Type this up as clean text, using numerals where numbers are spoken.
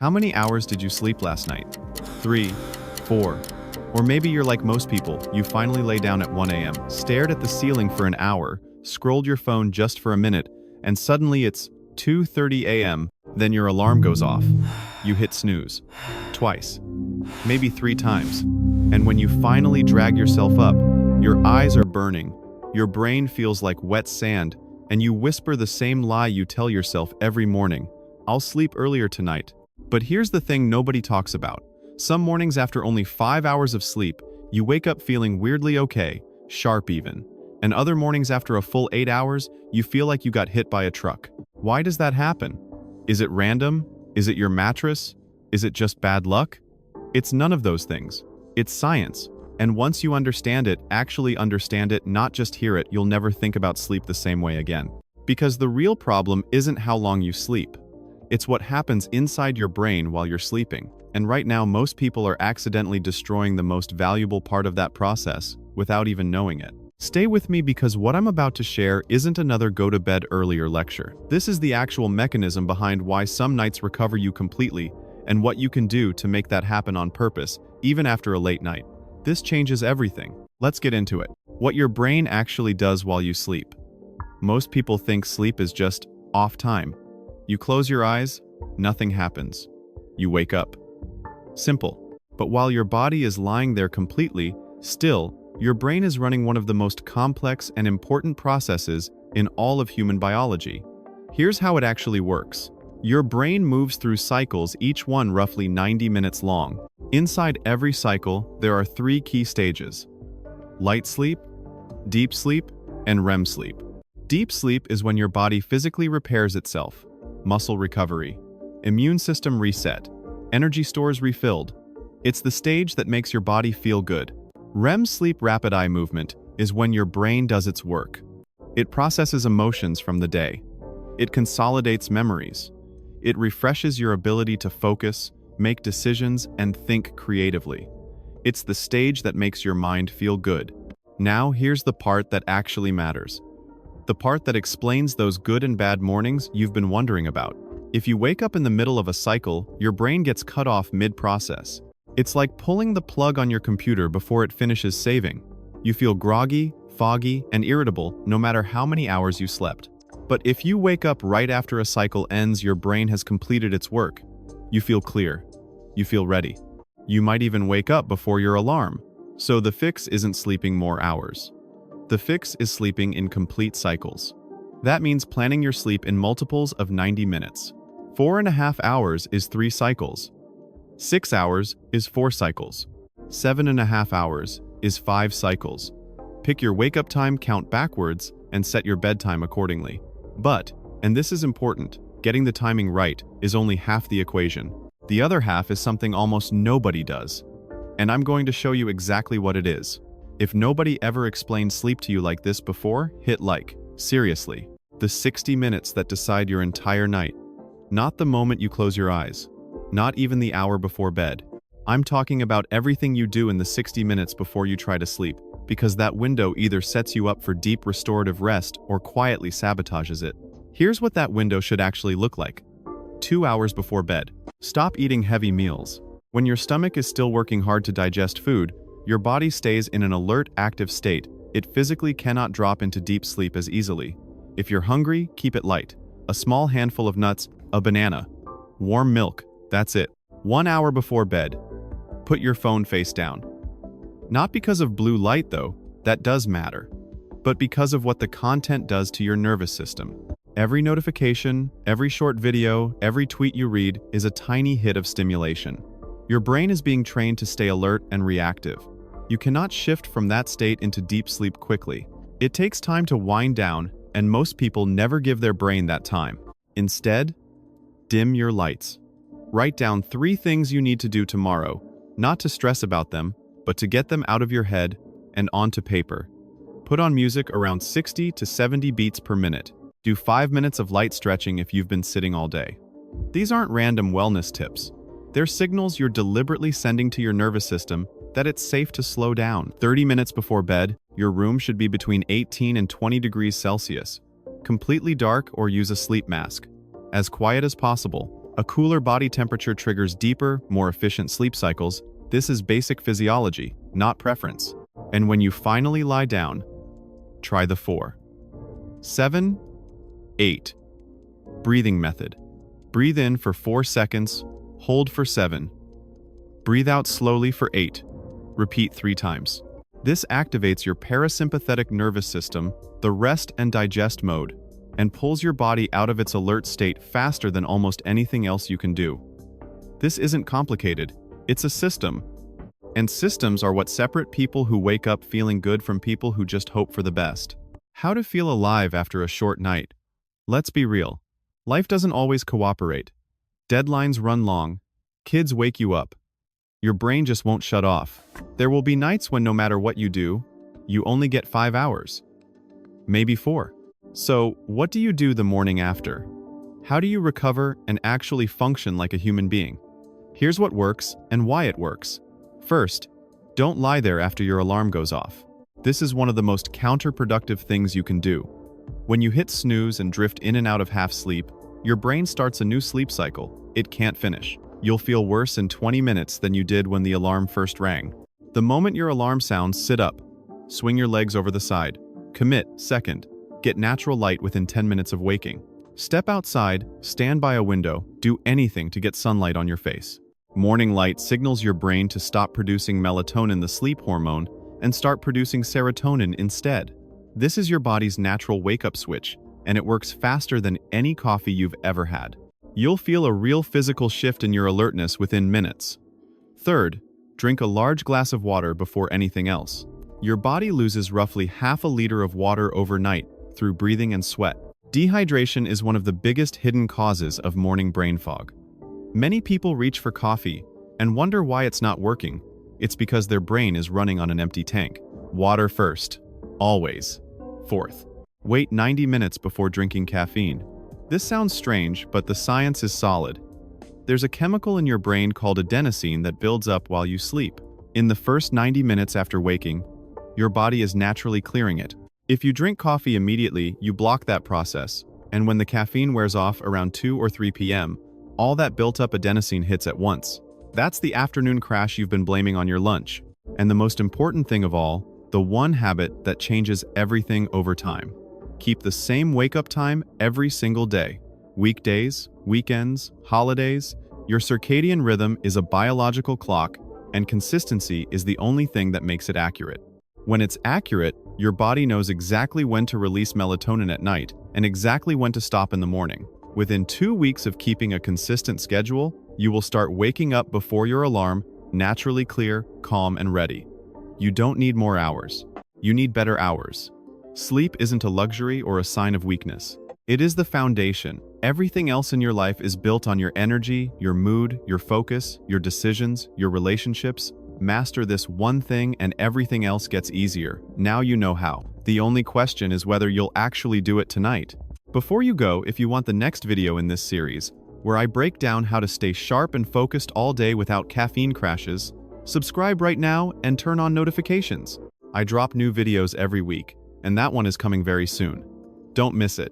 How many hours did you sleep last night? 3, 4, or maybe you're like most people, you finally lay down at 1 a.m., stared at the ceiling for an hour, scrolled your phone just for a minute, and suddenly it's 2:30 a.m., then your alarm goes off. You hit snooze. Twice. Maybe 3 times. And when you finally drag yourself up, your eyes are burning, your brain feels like wet sand, and you whisper the same lie you tell yourself every morning. I'll sleep earlier tonight. But here's the thing nobody talks about. Some mornings after only 5 hours of sleep, you wake up feeling weirdly okay, sharp even. And other mornings after a full 8 hours, you feel like you got hit by a truck. Why does that happen? Is it random? Is it your mattress? Is it just bad luck? It's none of those things. It's science. And once you understand it, actually understand it, not just hear it, you'll never think about sleep the same way again. Because the real problem isn't how long you sleep. It's what happens inside your brain while you're sleeping. And right now, most people are accidentally destroying the most valuable part of that process without even knowing it. Stay with me because what I'm about to share isn't another go to bed earlier lecture. This is the actual mechanism behind why some nights recover you completely and what you can do to make that happen on purpose, even after a late night. This changes everything. Let's get into it. What your brain actually does while you sleep. Most people think sleep is just off time. You close your eyes, nothing happens. You wake up. Simple. But while your body is lying there completely still, your brain is running one of the most complex and important processes in all of human biology. Here's how it actually works. Your brain moves through cycles, each one roughly 90 minutes long. Inside every cycle, there are 3 key stages: light sleep, deep sleep, and REM sleep. Deep sleep is when your body physically repairs itself. Muscle recovery, immune system reset, energy stores refilled. It's the stage that makes your body feel good. REM sleep, rapid eye movement, is when your brain does its work. It processes emotions from the day. It consolidates memories. It refreshes your ability to focus, make decisions, and think creatively. It's the stage that makes your mind feel good. Now, here's the part that actually matters. The part that explains those good and bad mornings you've been wondering about. If you wake up in the middle of a cycle, your brain gets cut off mid-process. It's like pulling the plug on your computer before it finishes saving. You feel groggy, foggy, and irritable no matter how many hours you slept. But if you wake up right after a cycle ends, your brain has completed its work. You feel clear. You feel ready. You might even wake up before your alarm. So the fix isn't sleeping more hours. The fix is sleeping in complete cycles. That means planning your sleep in multiples of 90 minutes. 4.5 hours is 3 cycles. 6 hours is 4 cycles. 7.5 hours is 5 cycles. Pick your wake-up time, count backwards, and set your bedtime accordingly. But, and this is important, getting the timing right is only half the equation. The other half is something almost nobody does. And I'm going to show you exactly what it is. If nobody ever explained sleep to you like this before, hit like. Seriously. The 60 minutes that decide your entire night. Not the moment you close your eyes. Not even the hour before bed. I'm talking about everything you do in the 60 minutes before you try to sleep, because that window either sets you up for deep restorative rest or quietly sabotages it. Here's what that window should actually look like. 2 hours before bed. Stop eating heavy meals. When your stomach is still working hard to digest food, your body stays in an alert, active state. It physically cannot drop into deep sleep as easily. If you're hungry, keep it light. A small handful of nuts, a banana, warm milk, that's it. 1 hour before bed. Put your phone face down. Not because of blue light though, that does matter, but because of what the content does to your nervous system. Every notification, every short video, every tweet you read is a tiny hit of stimulation. Your brain is being trained to stay alert and reactive. You cannot shift from that state into deep sleep quickly. It takes time to wind down, and most people never give their brain that time. Instead, dim your lights. Write down 3 things you need to do tomorrow, not to stress about them, but to get them out of your head and onto paper. Put on music around 60 to 70 beats per minute. Do 5 minutes of light stretching if you've been sitting all day. These aren't random wellness tips. They're signals you're deliberately sending to your nervous system that it's safe to slow down. 30 minutes before bed, your room should be between 18 and 20 degrees Celsius. Completely dark or use a sleep mask. As quiet as possible. A cooler body temperature triggers deeper, more efficient sleep cycles. This is basic physiology, not preference. And when you finally lie down, try the 4, 7, 8 breathing method. Breathe in for 4 seconds, hold for 7. Breathe out slowly for 8. Repeat 3 times. This activates your parasympathetic nervous system, the rest and digest mode, and pulls your body out of its alert state faster than almost anything else you can do. This isn't complicated, it's a system. And systems are what separate people who wake up feeling good from people who just hope for the best. How to feel alive after a short night. Let's be real. Life doesn't always cooperate. Deadlines run long. Kids wake you up. Your brain just won't shut off. There will be nights when no matter what you do, you only get 5 hours. Maybe 4. So, what do you do the morning after? How do you recover and actually function like a human being? Here's what works and why it works. First, don't lie there after your alarm goes off. This is one of the most counterproductive things you can do. When you hit snooze and drift in and out of half sleep, your brain starts a new sleep cycle it can't finish. You'll feel worse in 20 minutes than you did when the alarm first rang. The moment your alarm sounds, sit up. Swing your legs over the side. Commit. Second, get natural light within 10 minutes of waking. Step outside, stand by a window, do anything to get sunlight on your face. Morning light signals your brain to stop producing melatonin, the sleep hormone, and start producing serotonin instead. This is your body's natural wake-up switch, and it works faster than any coffee you've ever had. You'll feel a real physical shift in your alertness within minutes. Third, drink a large glass of water before anything else. Your body loses roughly half a liter of water overnight through breathing and sweat. Dehydration is one of the biggest hidden causes of morning brain fog. Many people reach for coffee and wonder why it's not working. It's because their brain is running on an empty tank. Water first. Always. Fourth, wait 90 minutes before drinking caffeine. This sounds strange, but the science is solid. There's a chemical in your brain called adenosine that builds up while you sleep. In the first 90 minutes after waking, your body is naturally clearing it. If you drink coffee immediately, you block that process, and when the caffeine wears off around 2 or 3 p.m., all that built-up adenosine hits at once. That's the afternoon crash you've been blaming on your lunch. And the most important thing of all, the one habit that changes everything over time. Keep the same wake-up time every single day. Weekdays, weekends, holidays. Your circadian rhythm is a biological clock, and consistency is the only thing that makes it accurate. When it's accurate, your body knows exactly when to release melatonin at night and exactly when to stop in the morning. Within 2 weeks of keeping a consistent schedule, you will start waking up before your alarm, naturally clear, calm, and ready. You don't need more hours. You need better hours. Sleep isn't a luxury or a sign of weakness. It is the foundation. Everything else in your life is built on your energy, your mood, your focus, your decisions, your relationships. Master this one thing and everything else gets easier. Now you know how. The only question is whether you'll actually do it tonight. Before you go, if you want the next video in this series, where I break down how to stay sharp and focused all day without caffeine crashes, subscribe right now and turn on notifications. I drop new videos every week, and that one is coming very soon. Don't miss it.